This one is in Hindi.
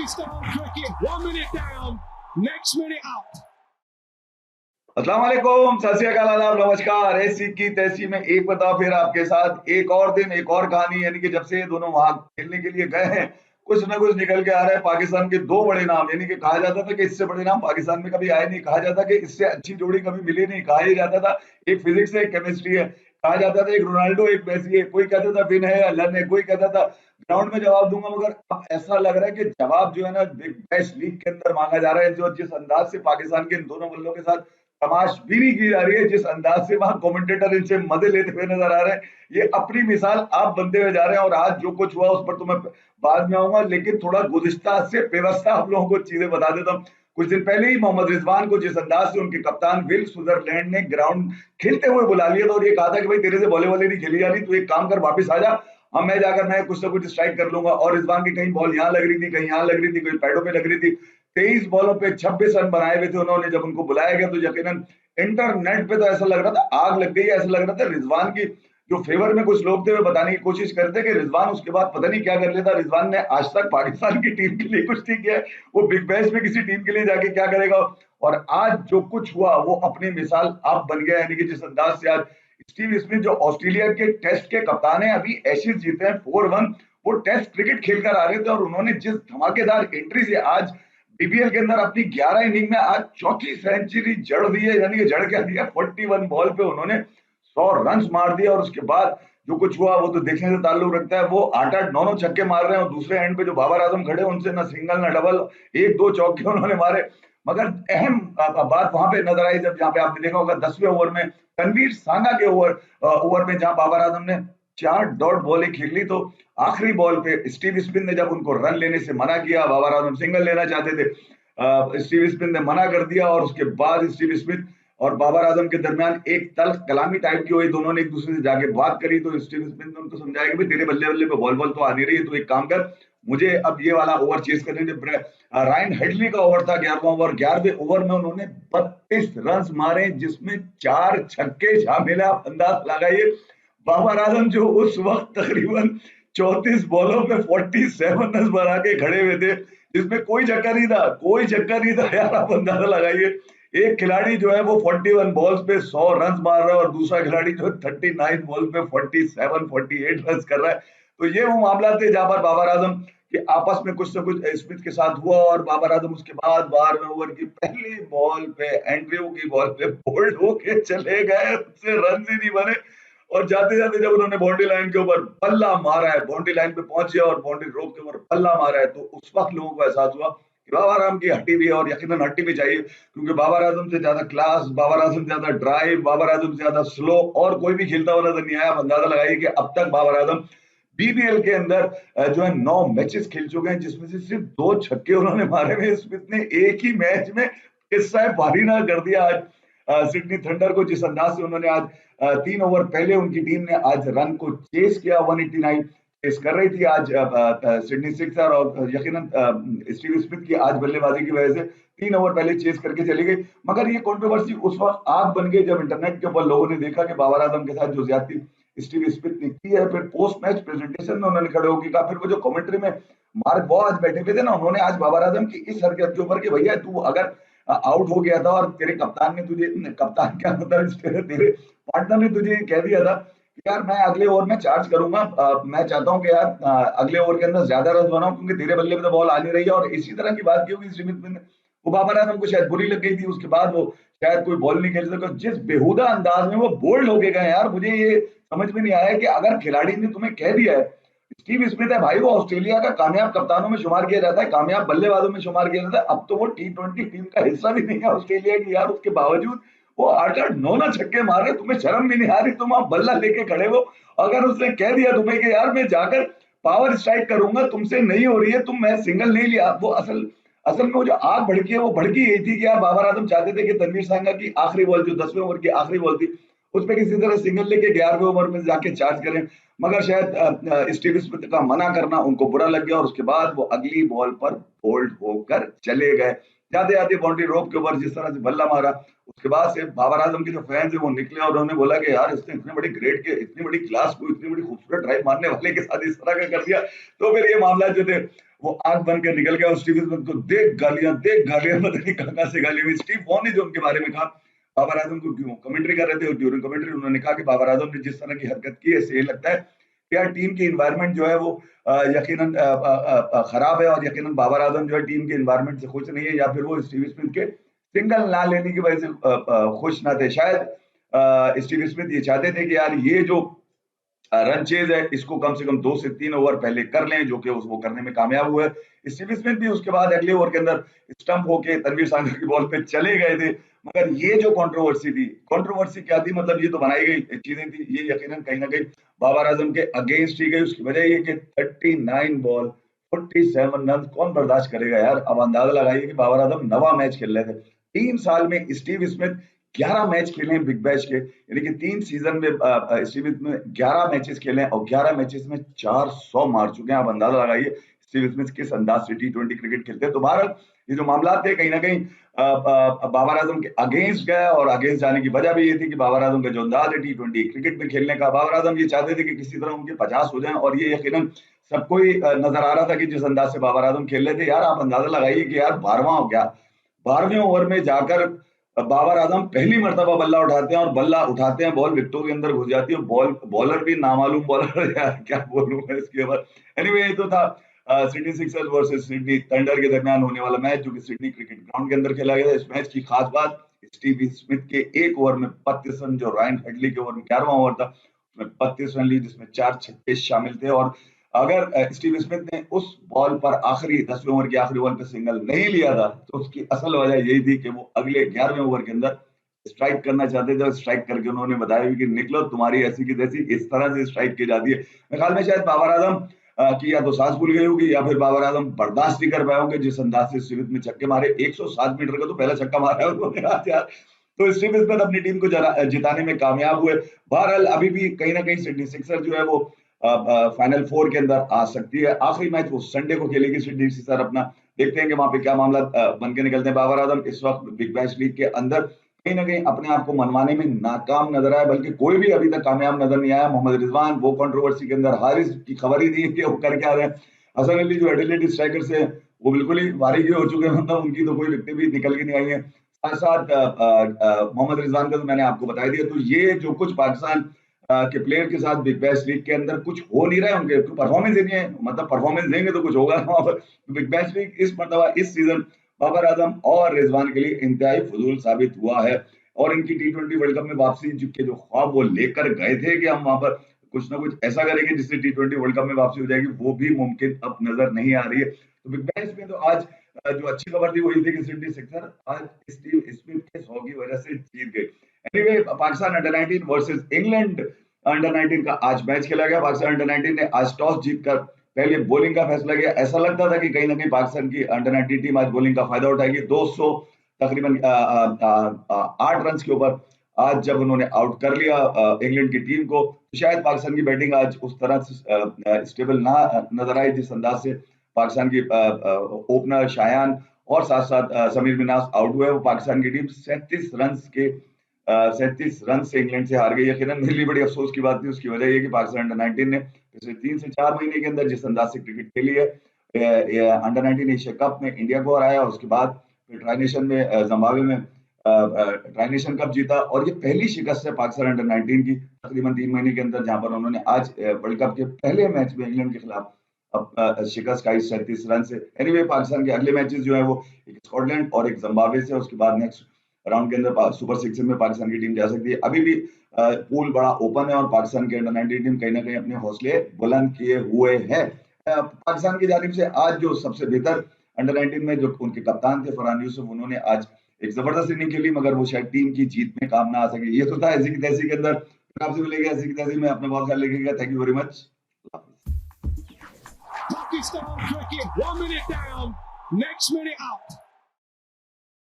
style cricket. 1 minute down, next minute out. अस्सलाम वालेकुम, सत श्री अकाल, आदाब, नमस्कार। ऐसी की तैसी में एक बार फिर आपके साथ एक और दिन एक और कहानी, यानी कि जब से ये दोनों वहां खेलने के लिए गए हैं कुछ ना कुछ निकल के आ रहा है। पाकिस्तान के दो बड़े नाम, यानी कि कहा जाता था कि इससे बड़े नाम पाकिस्तान में कभी आए नहीं, कहा जाता कि इससे अच्छी जोड़ी कभी मिली नहीं। कहा जाता था एक फिजिक्स है, एक केमिस्ट्री है। कहा जाता था एक रोनाल्डो एक मेसी है, कोई कहता था विन है या लन है, कोई कहता था ग्राउंड में जवाब दूंगा। मगर अब ऐसा लग रहा है कि जवाब जो है ना बिग बैश लीग के अंदर मांगा जा रहा है। जो जिस अंदाज से पाकिस्तान के इन दोनों बल्लों के साथ तमाशबीनी की जा रही है, जिस अंदाज से वहां कमेंटेटर इनसे मजे लेते हुए नजर आ रहे हैं, ये अपनी मिसाल आप बनते हुए जा रहे हैं। और आज जो कुछ हुआ उस पर तो मैं बाद में आऊंगा, लेकिन थोड़ा गुज़िश्ता से व्यवस्था आप लोगों को चीजें बता देता हूँ। कुछ दिन पहले ही मोहम्मद रिजवान को जिस अंदाज से उनके कप्तान विल सुदरलैंड ने ग्राउंड खेलते हुए बुला लिया था और ये कहा था कि भाई तेरे से बॉले वाले नहीं खेली जा रही, तू एक काम कर वापस आ जा, हम मैं जाकर मैं कुछ ना कुछ स्ट्राइक कर लूंगा। और रिजवान की कहीं बॉल यहाँ लग रही थी, कहीं यहाँ लग रही थी, कहीं पैडों पे लग रही थी। 23 बॉलों पे 26 रन बनाए हुए थे उन्होंने। जब उनको बुलाया गया तो यकीनन इंटरनेट पे तो ऐसा लग रहा था आग लग गई है। ऐसा लग रहा था रिजवान की जो फेवर में कुछ लोग थे वो बताने की कोशिश करते कि रिजवान उसके बाद पता नहीं क्या कर लेता। रिजवान ने आज तक पाकिस्तान की टीम के लिए कुछ नहीं किया है, वो बिग बैश में किसी टीम के लिए जाके क्या करेगा। और आज जो कुछ हुआ वो अपनी मिसाल आप बन गया, यानी कि जिस अंदाज से आज स्टीव स्मिथ जो ऑस्ट्रेलिया के टेस्ट के कप्तान है, अभी एशेज जीते हैं 4-1, वो टेस्ट क्रिकेट खेलकर आ रहे थे और उन्होंने जिस धमाकेदार एंट्री से आज बीबीएल के अंदर अपनी 11 इनिंग में आज चौथी सेंचुरी जड़ दी है। यानी कि जड़ क्या दिया, 41 बॉल पे उन्होंने 100 रन मार दिया। और उसके बाद जो कुछ हुआ वो तो देखने से ताल्लुक रखता है। वो 8-8 9-9 छक्के मार रहे हैं और दूसरे एंड पे जो बाबर आजम खड़े उनसे ना सिंगल ना डबल, एक दो चौके उन्होंने मारे। मगर अहम बात वहां पे नजर आई जब, जहां पे आपने देखा होगा 10वें ओवर में तनवीर सांगा के ओवर में जहां बाबर आजम ने 4 डॉट बॉलें खेल ली, तो आखिरी बॉल पे स्टीव स्मिथ ने जब उनको रन लेने से मना किया, बाबर आजम सिंगल लेना चाहते थे, स्टीव स्मिथ ने मना कर दिया। और उसके बाद स्टीव स्मिथ और बाबर आजम के दरमियान एक तल्ख कलामी टाइप की हुई, दोनों ने एक दूसरे से जाके बात करी। तो स्टीव स्मिथ ने उनको समझाया कि भाई तेरे बल्ले बल्ले पे बॉल बॉल तो आ नहीं रही है, तो एक काम कर, मुझे अब ये वाला ओवर चेस करने दे। रायन हेडली का ओवर था 11वां ओवर। 11वें ओवर में उन्होंने 32 रन मारे, जिसमें 4 छक्के शामिल है। आप अंदाज लगाइए, बाबर आजम जो उस वक्त तकरीबन 34 बॉलों पे 47 रन बना के खड़े हुए थे, जिसमें कोई चक्कर नहीं था, कोई चक्कर नहीं था यार। आप अंदाजा लगाइए, एक खिलाड़ी जो है वो 41 बॉल्स पे 100 रन मार रहा है और दूसरा खिलाड़ी जो 39 बॉल पे 47 48 रन कर रहा है। तो ये वो मामला थे जहां पर बाबर आजम के आपस में कुछ ना कुछ स्मिथ के साथ हुआ। और बाबर आजम उसके बाद 12वें ओवर की पहली बॉल पे एंड्रयू की बॉल पे बोल्ड होके चले गए, उससे रन ही नहीं बने। और जाते जाते जब उन्होंने बाउंड्री लाइन के ऊपर बल्ला मारा है, बाउंड्री लाइन पे पहुंचे और बाउंड्री रोक के ऊपर बल्ला मारा है, तो उस वक्त लोगों को एहसास हुआ कि बाबर आजम की हड्डी भी है और यकीनन हड्डी भी चाहिए, क्योंकि बाबर आजम से ज्यादा क्लास, बाबर आजम से ज्यादा ड्राइव, बाबर आजम से ज्यादा स्लो और कोई भी खेलता हुआ नजर नहीं आया। आप अंदाजा लगाइए कि अब तक बाबर आजम बीबीएल के अंदर जो है 9 मैचेस खेल चुके हैं, जिसमें से सिर्फ 2 छक्के उन्होंने मारे हुए। स्मिथ ने एक ही मैच में किस्सा भारी ना कर दिया आज सिडनी थंडर को, जिस अंदाज से उन्होंने आज 3 ओवर पहले उनकी टीम ने आज रन को चेस किया। 189 चेस कर रही थी आज सिडनी सिक्सर, और यकीनन स्टीव स्मिथ की आज बल्लेबाजी की वजह से 3 ओवर पहले चेस करके चली गई। मगर ये कंट्रोवर्सी उस वक्त आग बन गई जब इंटरनेट के ऊपर लोगों ने देखा कि बाबर आजम के साथ जो ज्यादती स्टीव स्मिथ ने की है। फिर पोस्ट मैच प्रेजेंटेशन में उन्होंने खड़े होकर कहा, फिर वो जो कमेंट्री में मार्क वॉ आज बैठे हुए थे ना, उन्होंने आज बाबर आजम की इस हरकत के ऊपर कि भैया तू अगर आउट हो गया था और तेरे कप्तान ने तुझे, कप्तान क्या मतलब तेरे पार्टनर ने तुझे कह दिया था कि यार मैं अगले ओवर में चार्ज करूंगा, मैं चाहता हूं कि यार अगले ओवर के अंदर ज्यादा रन बनाऊं क्योंकि तेरे बल्ले में तो बॉल आ नहीं रही है। और इसी तरह की बात की होगी स्मिथ ने, वो बाबर आजम को शायद बुरी लग गई थी। उसके बाद वो शायद कोई बॉल नहीं खेल सका, जिस बेहुदा अंदाज में वो बोल्ड हो गए यार, मुझे ये समझ में नहीं आया कि अगर खिलाड़ी ने तुम्हें कह दिया है, स्टीव स्मिथ है भाई, वो ऑस्ट्रेलिया का कामयाब कप्तानों में शुमार किया जाता है, कामयाब बल्लेबाजों में शुमार किया जाता है। अब तो वो टी20 टीम का हिस्सा भी नहीं है ऑस्ट्रेलिया की यार, उसके बावजूद वो 8-8 9-9 छक्के मार रहे, तुम्हें शर्म भी नहीं आ रही, तुम आप बल्ला लेके खड़े हो। अगर उसने कह दिया तुम्हें कि यार मैं जाकर पावर स्ट्राइक करूंगा, तुमसे नहीं हो रही है, तुम मैं सिंगल नहीं लिया, वो असल असल में वो जो आग भड़की है वो भड़की यही थी कि यार बाबर आजम चाहते थे कि तनवीर सांगा की आखिरी बॉल जो 10वें ओवर की आखिरी बॉल थी उस पर किसी तरह सिंगल लेके 11वें ओवर में जाके चार्ज करें। मगर शायद स्टीव स्मिथ का मना करना उनको बुरा लग गया और उसके बाद वो अगली बॉल पर बोल्ड होकर चले गए। जाते जाते बाउंड्री रोप के ऊपर जिस तरह से बल्ला मारा, उसके बाद से बाबर आजम के जो फैंस है वो निकले और उन्होंने बोला कि यार इसने इतने बड़ी ग्रेड के, इतनी बड़ी क्लास को, इतनी बड़ी खूबसूरत ड्राइव मारने वाले के साथ इस तरह का कर दिया। तो फिर ये मामला जो थे वो आंख बन के निकल गया। और स्टीव स्मिथ को देख गालियां पता नहीं कहां से गालियां हुई। स्टीव वॉन ने जो उनके बारे में कहा, बाबर आजम को क्यों कमेंट्री कर रहे थे, ड्यूरिंग कमेंट्री उन्होंने कहा कि बाबर आजम ने जिस तरह की हरकत की है इससे ये लगता है कि यार टीम की इन्वायरमेंट जो है वो यकीनन खराब है, और यकीनन बाबर आजम जो है टीम के इन्वायरमेंट से खुश नहीं है, या फिर वो स्टीव स्मिथ के सिंगल ना लेने की वजह से खुश ना थे। शायद स्टीव स्मिथ ये चाहते थे कि यार ये जो रन चेज है इसको कम से कम 2 से 3 ओवर पहले कर लें, जो कि वो करने में कामयाब हुए। स्टीव स्मिथ भी उसके बाद अगले ओवर के अंदर स्टंप होके तनवीर सांगर की बॉल पे चले गए थे। मगर ये जो कंट्रोवर्सी क्या थी, मतलब ये तो बनाई गई चीजें थी, ये यकीनन कहीं ना कहीं बाबर आजम के अगेंस्ट ही गई। उसकी वजह ये कि 39 बॉल 47 रन कौन बर्दाश्त करेगा यार। अब अंदाजा लगाइए कि बाबर आजम 9वां मैच खेल रहे थे 3 साल में। स्टीव स्मिथ 11 मैच खेले हैं बिग बैश के, यानी कि 3 सीजन में स्टीव स्मिथ में 11 मैचेस खेले हैं और 11 मैचेस में 400 मार चुके हैं। आप अंदाजा लगाइए स्टीव स्मिथ किस अंदाज से T20 क्रिकेट खेलते हैं। तो बहरहाल ये जो मामला थे कहीं ना कहीं बाबर आजम के अगेंस्ट गया, और अगेंस्ट जाने की वजह भी ये थी कि बाबर आजम का जो अंदाज है T20 क्रिकेट में खेलने का, बाबर आजम ये चाहते थे कि किसी तरह उनके 50 हो जाएं, और ये यकीनन सबको ही नजर आ रहा था कि जिस अंदाज से बाबर आजम खेल रहे थे। यार आप अंदाजा लगाइए कि यार 12वां हो गया, 12वें ओवर में जाकर बाबर आजम पहली मर्तबा बल्ला उठाते हैं, और बल्ला उठाते हैं बॉल विकेटों के अंदर घुस जाती है। बॉलर भी नामालूम बॉलर यार क्या बोलूं मैं इसके ऊपर। एनीवे ये तो था Sydney Sixers versus Sydney thunder के दरमियान होने वाला मैच, जो कि सिडनी क्रिकेट ग्राउंड के अंदर खेला गया। इस मैच की खास बात स्टीव स्मिथ के एक ओवर में 32 रन, जो रायन हेडली के ओवर में 11वां ओवर था उसमें 32 रन ली, जिसमें 4 छक्के शामिल थे। और अगर स्टीव स्मिथ ने उस बॉल पर आखिरी 10वें ओवर की आखिरी बॉल पे सिंगल नहीं लिया था, तो उसकी असल वजह यही थी कि वो अगले 11वें ओवर के अंदर स्ट्राइक करना चाहते थे, और स्ट्राइक करके उन्होंने बताया भी कि निकलो तुम्हारी ऐसी की तैसी इस तरह से स्ट्राइक की जाती है। मेरे ख्याल में शायद बाबर आजम की या तो सांस भूल गई होगी, या फिर बाबर आजम बर्दाश्त नहीं कर पाए होंगे जिस अंदाज से स्टीव स्मिथ में छक्के मारे। 107 मीटर का तो पहला छक्का मारा है उन्होंने आज यार। तो स्टीव स्मिथ अपनी टीम को जिताने में कामयाब हुए। बहरहाल अभी भी कहीं ना कहीं सिडनी सिक्सर जो है वो फाइनल 4 के अंदर आ सकती है। आखिरी मैच वो संडे को खेलेगी सिडनी सिक्सर अपना। देखते हैं कि वहां पे क्या मामला बन के निकलते हैं। बाबर आजम इस वक्त बिग बैश लीग के अंदर कहीं ना कहीं अपने आप को मनवाने में नाकाम नजर आया, बल्कि कोई भी अभी तक कामयाब नजर नहीं आया। मोहम्मद रिजवान वो कंट्रोवर्सी के अंदर, हारिस की खबर ही नहीं है कि वो कर क्या रहे हैं। हसन अली जो एडिलेड स्ट्राइकर्स है वो बिल्कुल ही वारिगी हो चुके हैं, मतलब उनकी तो कोई विकेटें भी निकल के नहीं आई है। साथ साथ मोहम्मद रिजवान का तो मैंने आपको बता दिया। तो ये जो कुछ पाकिस्तान के प्लेयर के साथ बिग बैश लीग के अंदर कुछ हो नहीं रहा है, उनके परफॉर्मेंस नहीं है, मतलब परफॉर्मेंस देंगे तो कुछ होगा वहां पर। बिग बैश लीग इस मरतबा इस सीजन बाबर आजम और रिजवान के लिए इंतहाई फजूल साबित हुआ है। और इनकी T20 वर्ल्ड कप में वापसी के जो ख्वाब वो लेकर गए थे कि हम वहां पर कुछ ना कुछ ऐसा करेंगे जिससे T20 वर्ल्ड कप में वापसी हो जाएगी, वो भी मुमकिन अब नजर नहीं आ रही है। तो बिग बैश में तो आज जो अच्छी खबर थी वही थी कि सिडनी सिक्सर आज स्टीव स्मिथ के 100 की वजह से जीत गई। Anyway Pakistan under 19 versus England under 19 का आज मैच खेला गया। पाकिस्तान अंडर 19 ने आज टॉस जीतकर पहले बॉलिंग का फैसला किया। ऐसा लगता था कि कहीं ना कहीं पाकिस्तान की अंडर 19 टीम आज बॉलिंग का फायदा उठाएगी। 200 तकरीबन 8 रन के ऊपर आज जब उन्होंने आउट कर लिया इंग्लैंड की टीम को, तो शायद पाकिस्तान की बैटिंग आज उस तरह से स्टेबल ना नजर आई जिस अंदाज से पाकिस्तान की ओपनर शायान और साथ साथ समीर मिनास आउट हुए। वो पाकिस्तान की टीम 37 रन से इंग्लैंड से हार गई। यकीनन मेरे लिए बड़ी अफसोस की बात थी। उसकी वजह ये कि पाकिस्तान अंडर 19 ने पिछले 3 से 4 महीने के अंदर जिस अंदाज से क्रिकेट खेली है, अंडर 19 एशिया कप में इंडिया को हराया, उसके बाद फिर ट्राई नेशन में जिम्बाब्वे में ट्राई नेशन कप जीता, और ये पहली शिकस्त है पाकिस्तान अंडर 19 की तकरीबन 3 महीने के अंदर, जहां पर उन्होंने आज वर्ल्ड कप के पहले मैच में इंग्लैंड के खिलाफ शिकस्त खाई 37 रन से। एनीवे पाकिस्तान के अगले मैचेस जो है वो एक स्कॉटलैंड और एक जिम्बाब्वे से, उसके बाद नेक्स्ट राउंड के अंदर सुपर 6 में पाकिस्तान की टीम जा सकती है। अभी भी पूल बड़ा ओपन है और पाकिस्तान की अंडर 19 टीम कहीं ना कहीं अपने हौसले बुलंद किए हुए है। पाकिस्तान की जानिब से आज जो सबसे बेहतर अंडर 19 में जो उनके कप्तान थे फरहान यूसुफ, उन्होंने आज एक जबरदस्त इनिंग खेली, मगर वो शायद टीम की जीत में काम ना आ सके। ये तो था ऐसी की तैसी के अंदर। आपसे मिलेंगे ऐसी की तैसी में, अपने बहुत ख्याल रखिएगा। Thank you very much. Pakistan cricket 1 minute down, next minute out.